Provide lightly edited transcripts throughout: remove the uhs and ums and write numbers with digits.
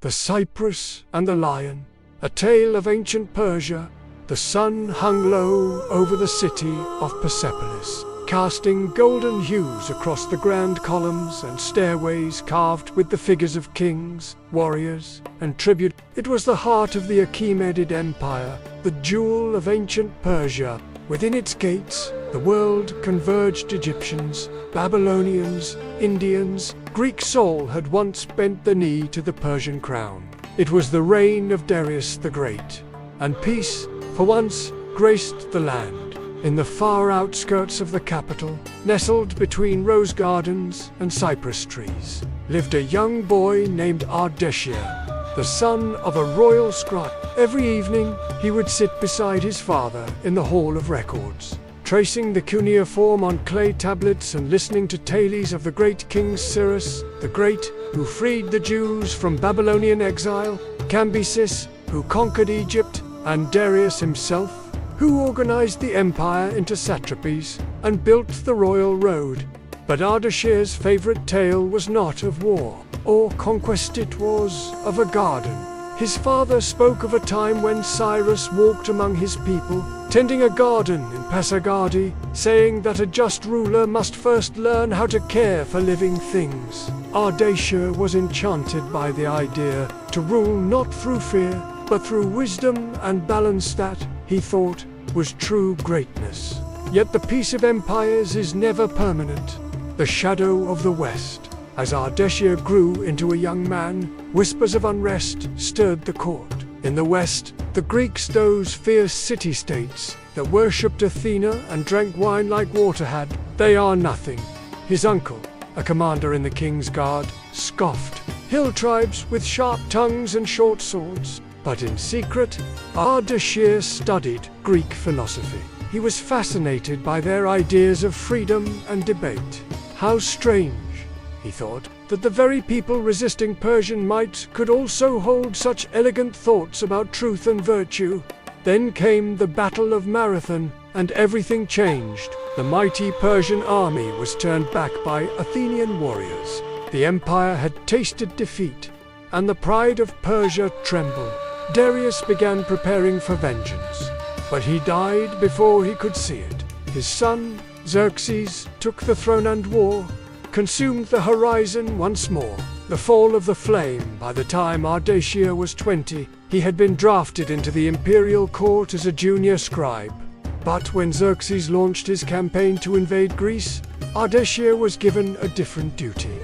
The Cypress and the Lion, a tale of ancient Persia. The sun hung low over the city of Persepolis, casting golden hues across the grand columns and stairways carved with the figures of kings, warriors, and tribute. It was the heart of the Achaemenid Empire, the jewel of ancient Persia. Within its gates, the world converged. Egyptians, Babylonians, Indians, Greek soul had once bent the knee to the Persian crown. It was the reign of Darius the Great, and peace, for once, graced the land. In the far outskirts of the capital, nestled between rose gardens and cypress trees, lived a young boy named Ardeshir, the son of a royal scribe. Every evening, he would sit beside his father in the Hall of Records, tracing the cuneiform on clay tablets and listening to tales of the great king Cyrus the Great, who freed the Jews from Babylonian exile, Cambyses, who conquered Egypt, and Darius himself, who organized the empire into satrapies and built the royal road. But Ardeshir's favorite tale was not of war or conquest, it was of a garden. His father spoke of a time when Cyrus walked among his people, tending a garden in Pasargadae, saying that a just ruler must first learn how to care for living things. Ardeshir was enchanted by the idea to rule not through fear, but through wisdom and balance. That, he thought, was true greatness. Yet the peace of empires is never permanent. The shadow of the West. As Ardeshir grew into a young man, whispers of unrest stirred the court. In the West, the Greeks, those fierce city-states that worshipped Athena and drank wine like water, had, they are nothing. His uncle, a commander in the king's guard, scoffed. Hill tribes with sharp tongues and short swords. But in secret, Ardeshir studied Greek philosophy. He was fascinated by their ideas of freedom and debate. How strange, he thought, that the very people resisting Persian might could also hold such elegant thoughts about truth and virtue. Then came the Battle of Marathon, and everything changed. The mighty Persian army was turned back by Athenian warriors. The empire had tasted defeat, and the pride of Persia trembled. Darius began preparing for vengeance, but he died before he could see it. His son, Xerxes, took the throne, and war consumed the horizon once more. The fall of the flame. By the time Ardeshir was 20, he had been drafted into the imperial court as a junior scribe. But when Xerxes launched his campaign to invade Greece, Ardeshir was given a different duty: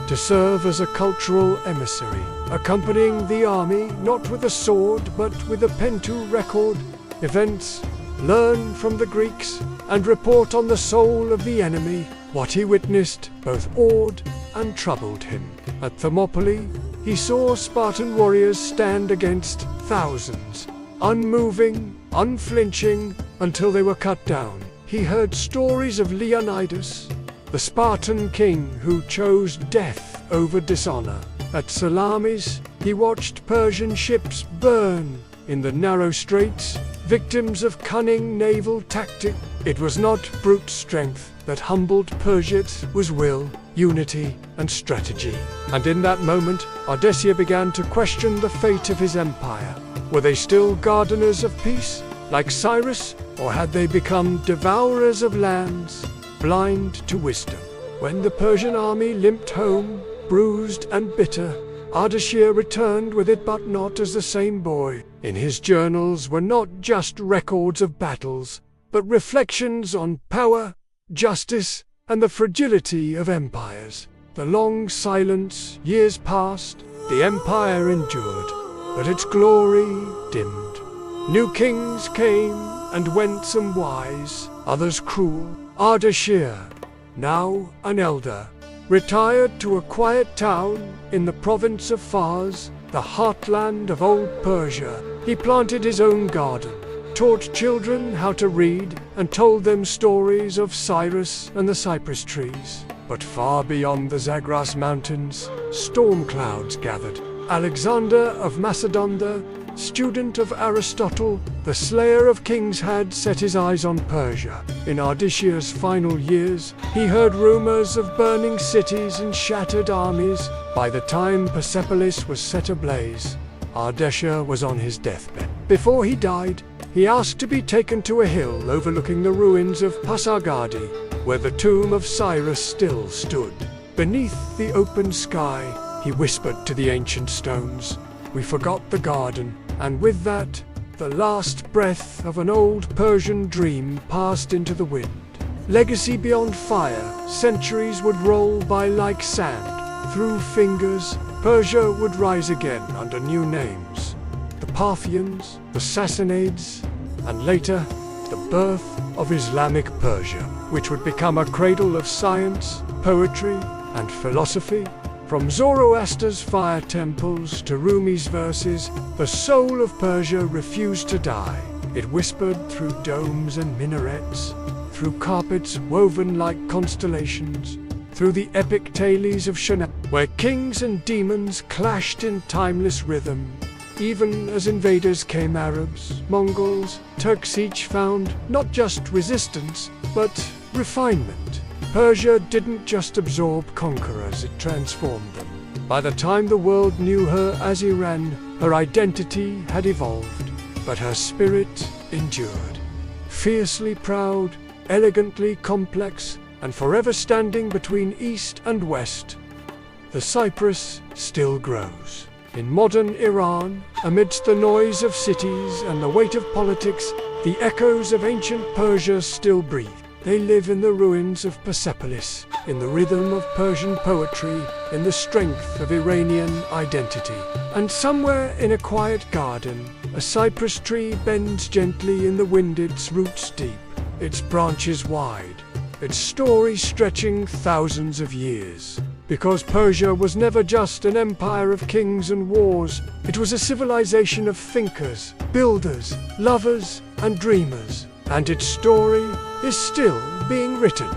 to serve as a cultural emissary, accompanying the army not with a sword but with a pen to record events, learn from the Greeks, and report on the soul of the enemy. What he witnessed both awed and troubled him. At Thermopylae, he saw Spartan warriors stand against thousands, unmoving, unflinching, until they were cut down. He heard stories of Leonidas, the Spartan king who chose death over dishonor. At Salamis, he watched Persian ships burn in the narrow straits, victims of cunning naval tactic. It was not brute strength that humbled Persia, it was will, unity, and strategy. And in that moment, Ardeshir began to question the fate of his empire. Were they still gardeners of peace, like Cyrus, or had they become devourers of lands, blind to wisdom? When the Persian army limped home, bruised and bitter, Ardeshir returned with it, but not as the same boy. In his journals were not just records of battles, but reflections on power, justice, and the fragility of empires. The long silence, years passed, the empire endured, but its glory dimmed. New kings came and went, some wise, others cruel. Ardeshir, now an elder, retired to a quiet town in the province of Fars, the heartland of old Persia. He planted his own garden, taught children how to read, and told them stories of Cyrus and the cypress trees. But far beyond the Zagros mountains, storm clouds gathered. Alexander of Macedon, student of Aristotle, the slayer of kings had set his eyes on Persia. In Ardeshir's final years, he heard rumors of burning cities and shattered armies. By the time Persepolis was set ablaze, Ardeshir was on his deathbed. Before he died, he asked to be taken to a hill overlooking the ruins of Pasargadi, where the tomb of Cyrus still stood. Beneath the open sky, he whispered to the ancient stones, "We forgot the garden," and with that, the last breath of an old Persian dream passed into the wind. Legacy beyond fire, centuries would roll by like sand. Through fingers, Persia would rise again under new names. The Parthians, the Sassanids, and later, the birth of Islamic Persia, which would become a cradle of science, poetry, and philosophy. From Zoroaster's fire temples to Rumi's verses, the soul of Persia refused to die. It whispered through domes and minarets, through carpets woven like constellations, through the epic tales of Shana, where kings and demons clashed in timeless rhythm. Even as invaders came, Arabs, Mongols, Turks each found not just resistance, but refinement. Persia didn't just absorb conquerors, it transformed them. By the time the world knew her as Iran, her identity had evolved, but her spirit endured. Fiercely proud, elegantly complex, and forever standing between East and West, the Cypress still grows. In modern Iran, amidst the noise of cities and the weight of politics, the echoes of ancient Persia still breathe. They live in the ruins of Persepolis, in the rhythm of Persian poetry, in the strength of Iranian identity. And somewhere in a quiet garden, a cypress tree bends gently in the wind, its roots deep, its branches wide, its story stretching thousands of years. Because Persia was never just an empire of kings and wars, it was a civilization of thinkers, builders, lovers, and dreamers. And its story is still being written.